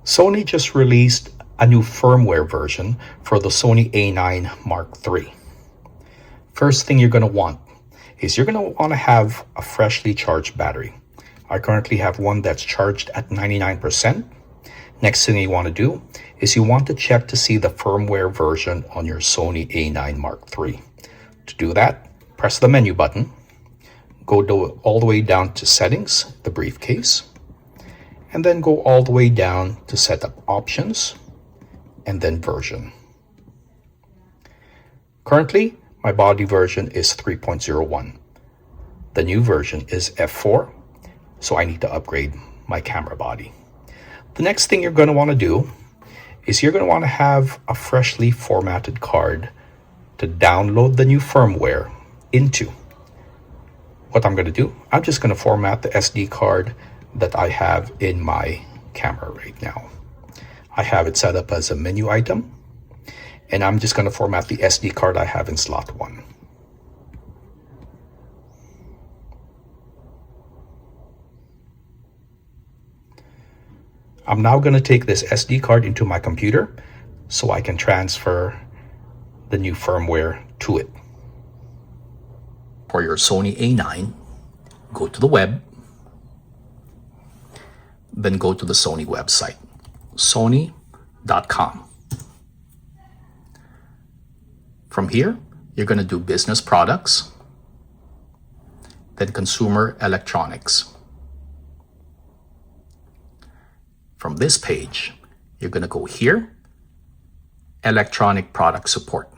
Sony just released a new firmware version for the Sony A9 Mark III. First thing you're going to want is you're going to want to have a freshly charged battery. I currently have one that's charged at 99%. Next thing you want to do is you want to check to see the firmware version on your Sony A9 Mark III. To do that, press the menu button, go all the way down to Settings, the briefcase, and then go all the way down to Setup Options, and then Version. Currently, my body version is 3.01. The new version is F4, so I need to upgrade my camera body. The next thing you're going to want to do is you're going to want to have a freshly formatted card to download the new firmware into. What I'm going to do, I'm just going to format the SD card that I have in my camera right now. I have it set up as a menu item, and I'm just going to format the SD card I have in slot 1. I'm now going to take this SD card into my computer so I can transfer the new firmware to it. For your Sony A9, go to the web, then go to the Sony website, sony.com. From here, you're going to do business products, then consumer electronics. From this page, you're going to go here, electronic product support.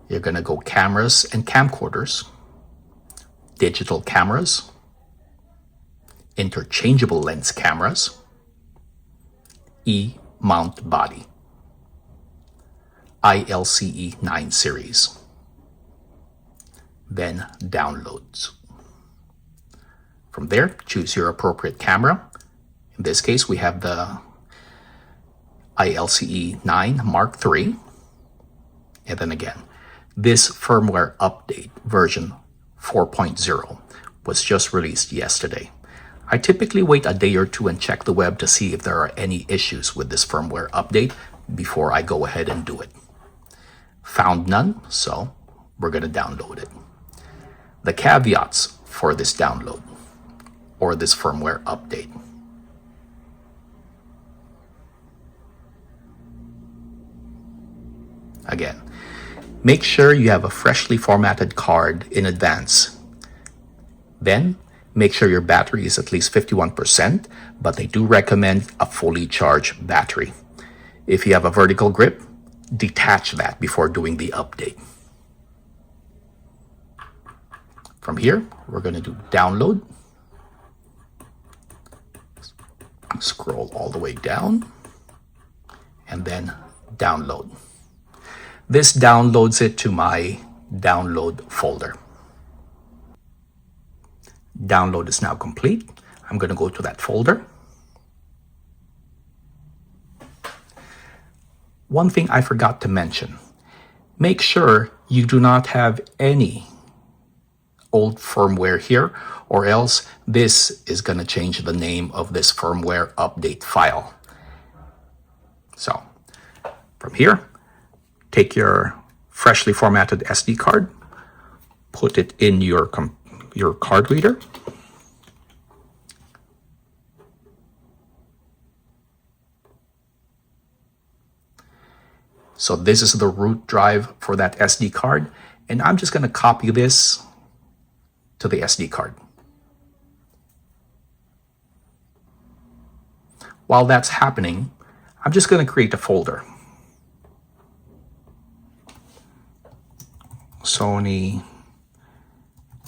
You're going to go cameras and camcorders, digital cameras, interchangeable lens cameras, E-mount body, ILCE 9 series, then downloads. From there, choose your appropriate camera. In this case, we have the ILCE 9 Mark III. And then again, this firmware update version 4.0 was just released yesterday. I typically wait a day or two and check the web to see if there are any issues with this firmware update before I go ahead and do it. Found none, so we're going to download it. The caveats for this download or this firmware update. Again, make sure you have a freshly formatted card in advance. Then, make sure your battery is at least 51%, but they do recommend a fully charged battery. If you have a vertical grip, detach that before doing the update. From here, we're going to do download. Scroll all the way down, and then download. This downloads it to my download folder. Download is now complete. I'm going to go to that folder. One thing I forgot to mention, make sure you do not have any old firmware here, or else this is going to change the name of this firmware update file. So from here, take your freshly formatted SD card, put it in your card reader. So this is the root drive for that SD card, and I'm just going to copy this to the SD card. While that's happening, I'm just going to create a folder. Sony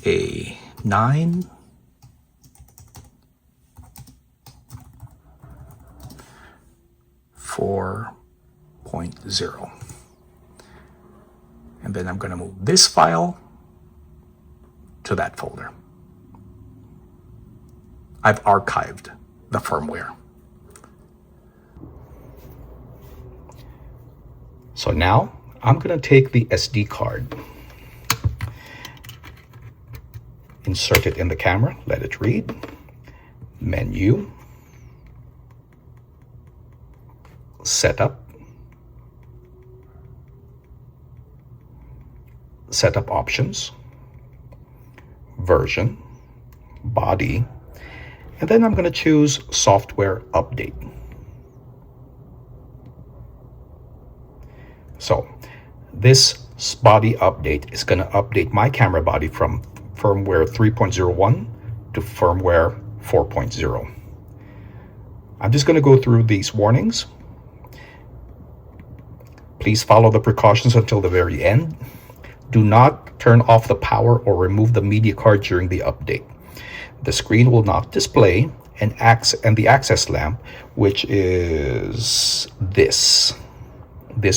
A9 4.0. And then I'm going to move this file to that folder. I've archived the firmware. So now I'm going to take the SD card, insert it in the camera, let it read, Menu, Setup, Setup Options, Version, Body, and then I'm going to choose Software Update. So this body update is going to update my camera body from firmware 3.01 to firmware 4.0. I'm just going to go through these warnings. Please follow the precautions until the very end. Do not turn off the power or remove the media card during the update. The screen will not display, and the access lamp, which is this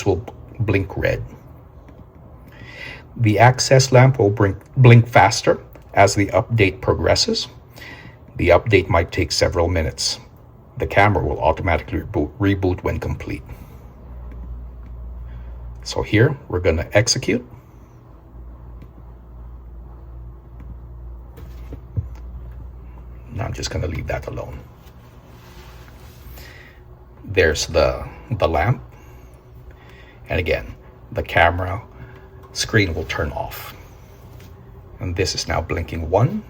will blink red. The access lamp will blink faster as the update progresses. The update might take several minutes. The camera will automatically reboot when complete. So here we're going to execute. Now I'm just going to leave that alone. There's the lamp. And again, the camera screen will turn off. And this is now blinking 1.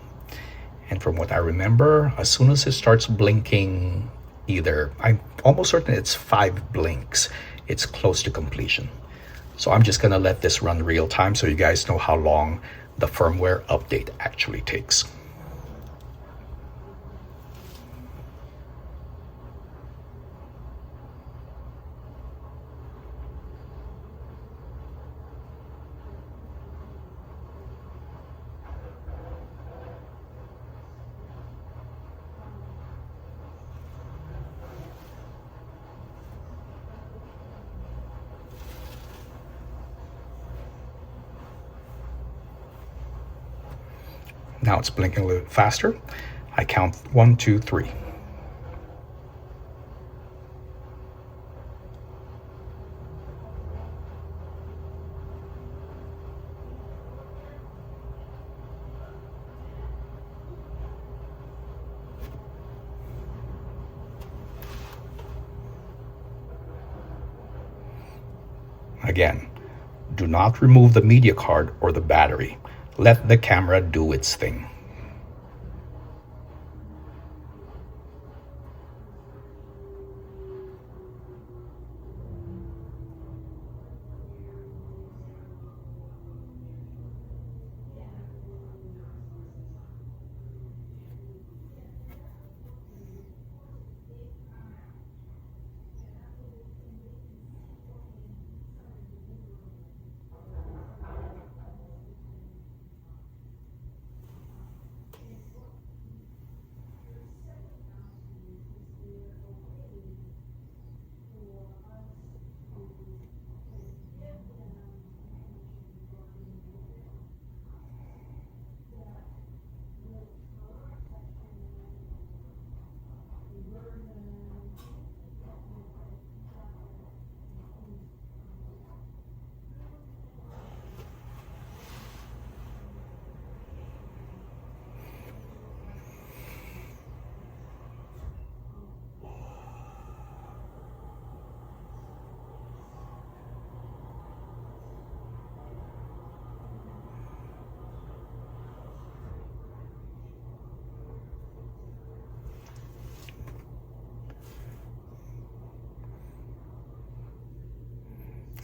And from what I remember, as soon as it starts blinking, I'm almost certain it's 5 blinks, it's close to completion. So I'm just going to let this run real time so you guys know how long the firmware update actually takes. Now it's blinking a little faster. I count 1, 2, 3. Again, do not remove the media card or the battery. Let the camera do its thing.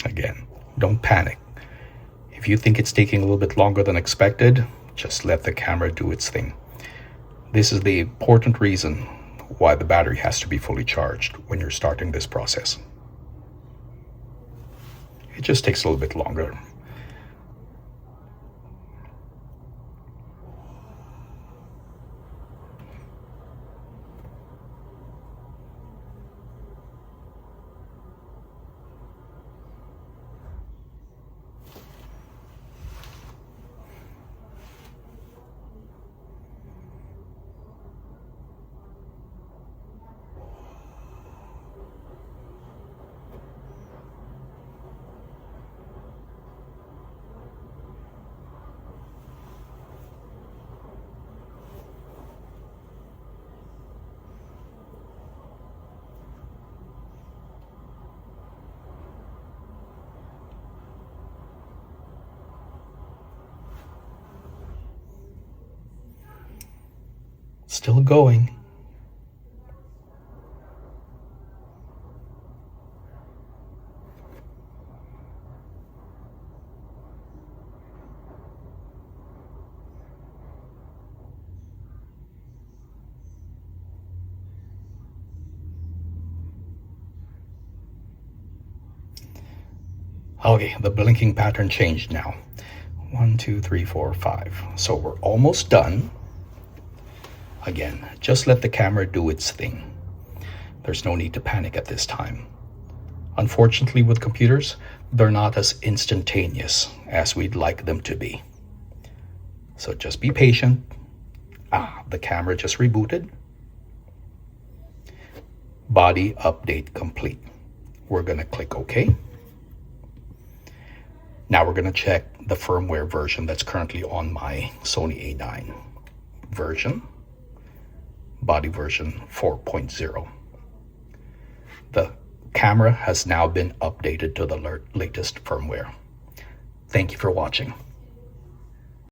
Again, don't panic. If you think it's taking a little bit longer than expected, just let the camera do its thing. This is the important reason why the battery has to be fully charged when you're starting this process. It just takes a little bit longer. Still going. Okay, the blinking pattern changed now. 1, 2, 3, 4, 5. So we're almost done. Again, just let the camera do its thing. There's no need to panic at this time. Unfortunately, with computers, they're not as instantaneous as we'd like them to be. So just be patient. The camera just rebooted. Body update complete. We're going to click OK. Now we're going to check the firmware version that's currently on my Sony A9 version, body version 4.0. The camera has now been updated to the latest firmware. Thank you for watching.